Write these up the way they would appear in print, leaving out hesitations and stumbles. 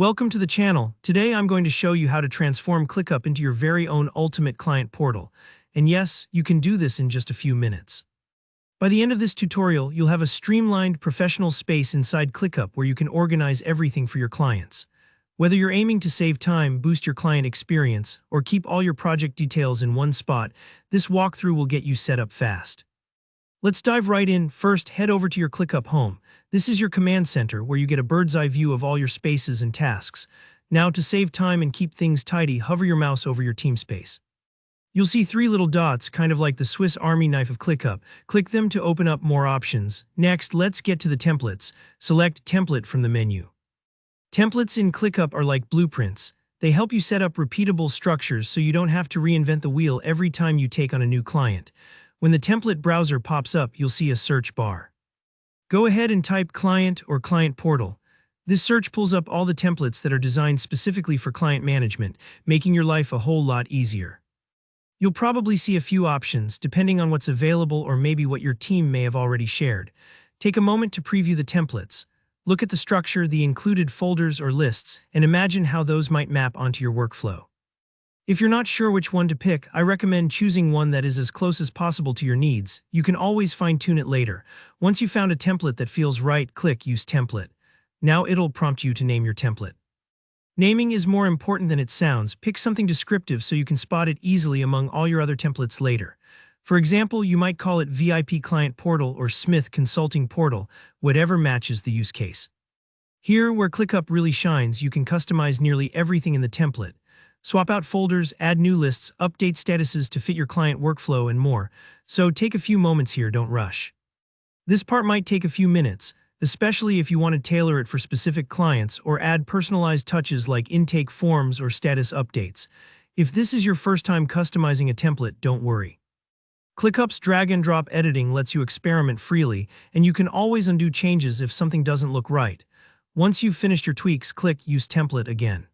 Welcome to the channel. Today I'm going to show you how to transform ClickUp into your very own ultimate client portal. And yes, you can do this in just a few minutes. By the end of this tutorial, you'll have a streamlined professional space inside ClickUp where you can organize everything for your clients. Whether you're aiming to save time, boost your client experience, or keep all your project details in one spot, this walkthrough will get you set up fast. Let's dive right in. First, head over to your ClickUp home. This is your command center where you get a bird's eye view of all your spaces and tasks. Now, to save time and keep things tidy, hover your mouse over your team space. You'll see three little dots, kind of like the Swiss Army knife of ClickUp. Click them to open up more options. Next, let's get to the templates. Select Template from the menu. Templates in ClickUp are like blueprints. They help you set up repeatable structures so you don't have to reinvent the wheel every time you take on a new client. When the template browser pops up, you'll see a search bar. Go ahead and type Client or Client Portal. This search pulls up all the templates that are designed specifically for client management, making your life a whole lot easier. You'll probably see a few options, depending on what's available or maybe what your team may have already shared. Take a moment to preview the templates. Look at the structure, the included folders or lists, and imagine how those might map onto your workflow. If you're not sure which one to pick, I recommend choosing one that is as close as possible to your needs. You can always fine-tune it later. Once you've found a template that feels right, click Use Template. Now it'll prompt you to name your template. Naming is more important than it sounds. Pick something descriptive so you can spot it easily among all your other templates later. For example, you might call it VIP Client Portal or Smith Consulting Portal, whatever matches the use case. Here, where ClickUp really shines, you can customize nearly everything in the template. Swap out folders, add new lists, update statuses to fit your client workflow, and more. So take a few moments here, don't rush. This part might take a few minutes, especially if you want to tailor it for specific clients or add personalized touches like intake forms or status updates. If this is your first time customizing a template, don't worry. ClickUp's drag-and-drop editing lets you experiment freely, and you can always undo changes if something doesn't look right. Once you've finished your tweaks, click Use Template again.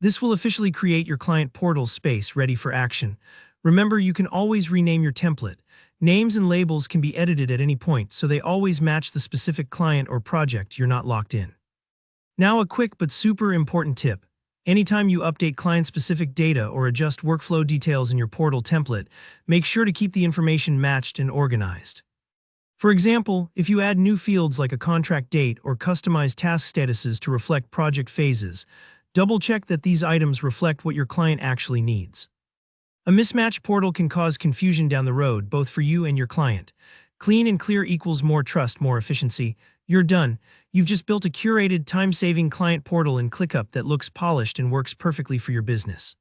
This will officially create your client portal space ready for action. Remember, you can always rename your template. Names and labels can be edited at any point, so they always match the specific client or project. You're not locked in. Now, a quick but super important tip. Anytime you update client-specific data or adjust workflow details in your portal template, make sure to keep the information matched and organized. For example, if you add new fields like a contract date or customize task statuses to reflect project phases, double-check that these items reflect what your client actually needs. A mismatched portal can cause confusion down the road, both for you and your client. Clean and clear equals more trust, more efficiency. You're done. You've just built a curated, time-saving client portal in ClickUp that looks polished and works perfectly for your business.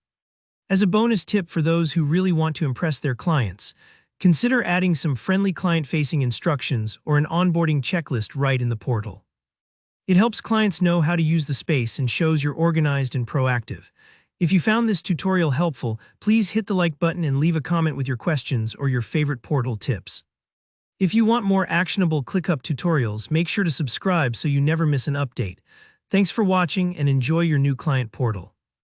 As a bonus tip for those who really want to impress their clients, consider adding some friendly client-facing instructions or an onboarding checklist right in the portal. It helps clients know how to use the space and shows you're organized and proactive. If you found this tutorial helpful, please hit the like button and leave a comment with your questions or your favorite portal tips. If you want more actionable ClickUp tutorials, make sure to subscribe so you never miss an update. Thanks for watching and enjoy your new client portal.